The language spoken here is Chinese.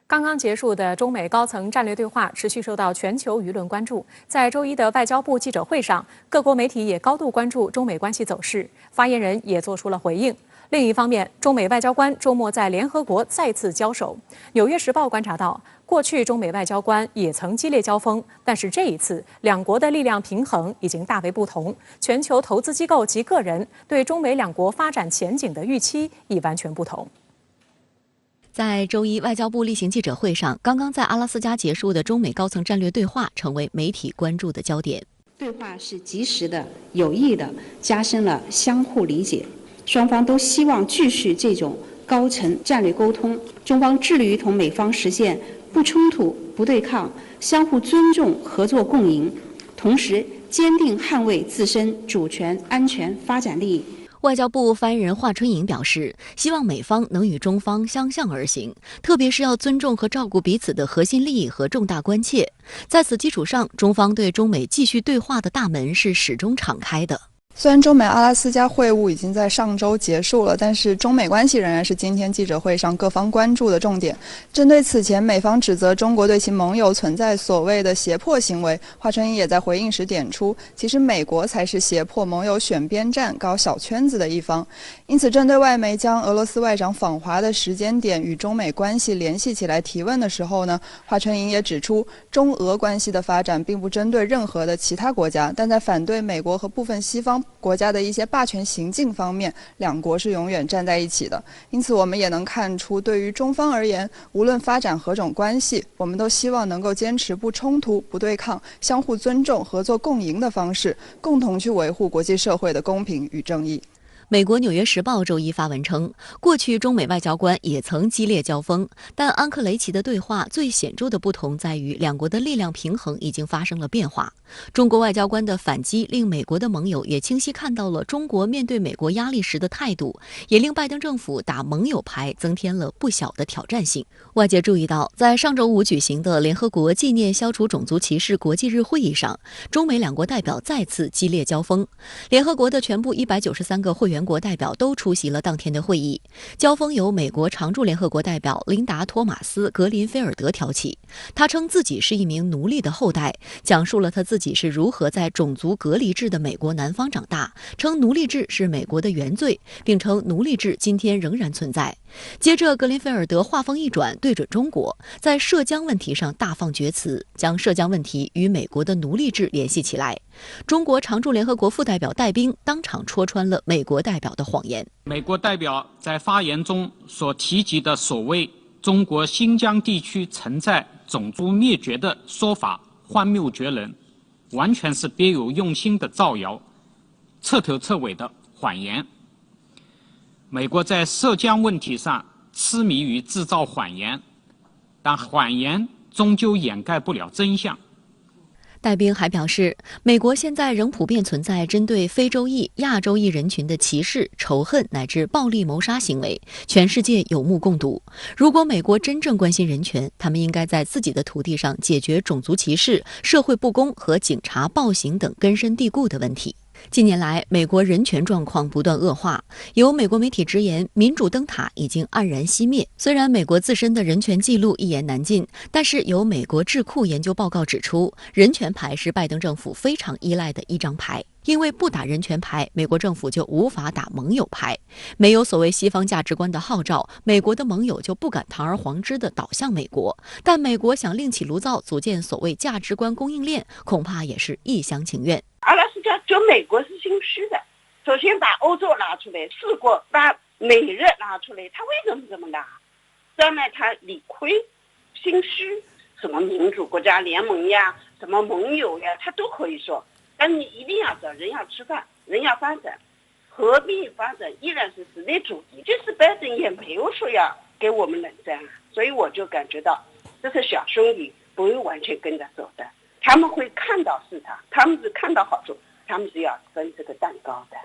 刚刚结束的中美高层战略对话持续受到全球舆论关注。在周一的外交部记者会上，各国媒体也高度关注中美关系走势，发言人也做出了回应。另一方面，中美外交官周末在联合国再次交手。《纽约时报》观察到，过去中美外交官也曾激烈交锋，但是这一次两国的力量平衡已经大为不同，全球投资机构及个人对中美两国发展前景的预期亦完全不同。在周一外交部例行记者会上，刚刚在阿拉斯加结束的中美高层战略对话成为媒体关注的焦点。对话是及时的、有益的，加深了相互理解。双方都希望继续这种高层战略沟通。中方致力于同美方实现不冲突、不对抗、相互尊重、合作共赢，同时坚定捍卫自身主权、安全、发展利益。外交部发言人华春莹表示，希望美方能与中方相向而行，特别是要尊重和照顾彼此的核心利益和重大关切。在此基础上，中方对中美继续对话的大门是始终敞开的。虽然中美阿拉斯加会晤已经在上周结束了，但是中美关系仍然是今天记者会上各方关注的重点。针对此前美方指责中国对其盟友存在所谓的胁迫行为，华春莹也在回应时点出，其实美国才是胁迫盟友选边站、搞小圈子的一方。因此，针对外媒将俄罗斯外长访华的时间点与中美关系联系起来提问的时候呢，华春莹也指出，中俄关系的发展并不针对任何的其他国家，但在反对美国和部分西方国家的一些霸权行径方面，两国是永远站在一起的。因此，我们也能看出，对于中方而言，无论发展何种关系，我们都希望能够坚持不冲突、不对抗、相互尊重、合作共赢的方式，共同去维护国际社会的公平与正义。美国《纽约时报》周一发文称，过去中美外交官也曾激烈交锋，但安克雷奇的对话最显著的不同在于，两国的力量平衡已经发生了变化。中国外交官的反击令美国的盟友也清晰看到了中国面对美国压力时的态度，也令拜登政府打盟友牌增添了不小的挑战性。外界注意到，在上周五举行的联合国纪念消除种族歧视国际日会议上，中美两国代表再次激烈交锋。联合国的全部193个会员国代表都出席了当天的会议。交锋由美国常驻联合国代表琳达·托马斯·格林菲尔德挑起。他称自己是一名奴隶的后代，讲述了他自己是如何在种族隔离制的美国南方长大，称奴隶制是美国的原罪，并称奴隶制今天仍然存在。接着，格林菲尔德话锋一转，对准中国，在涉疆问题上大放厥词，将涉疆问题与美国的奴隶制联系起来。中国常驻联合国副代表戴兵当场戳穿了美国代表的谎言。美国代表在发言中所提及的所谓中国新疆地区存在种族灭绝的说法荒谬绝伦，完全是别有用心的造谣，彻头彻尾的谎言。美国在涉疆问题上痴迷于制造谎言，但谎言终究掩盖不了真相。戴兵还表示，美国现在仍普遍存在针对非洲裔、亚洲裔人群的歧视、仇恨乃至暴力谋杀行为，全世界有目共睹。如果美国真正关心人权，他们应该在自己的土地上解决种族歧视、社会不公和警察暴行等根深蒂固的问题。近年来，美国人权状况不断恶化，有美国媒体直言，民主灯塔已经黯然熄灭。虽然美国自身的人权记录一言难尽，但是有美国智库研究报告指出，人权牌是拜登政府非常依赖的一张牌。因为不打人权牌，美国政府就无法打盟友牌。没有所谓西方价值观的号召，美国的盟友就不敢堂而皇之地倒向美国。但美国想另起炉灶，组建所谓价值观供应链，恐怕也是一厢情愿。阿拉斯加就美国是心虚的，首先把欧洲拿出来试过，把美日拿出来，他为什么这么拿？当然他理亏心虚，什么民主国家联盟呀，什么盟友呀，他都可以说。但你一定要知道，人要吃饭，人要发展，和平发展依然是时代主题。就是拜登也没有说要给我们冷战，所以我就感觉到这是小兄弟不会完全跟着走的，他们会看到市场，他们是看到好处，他们是要分这个蛋糕的。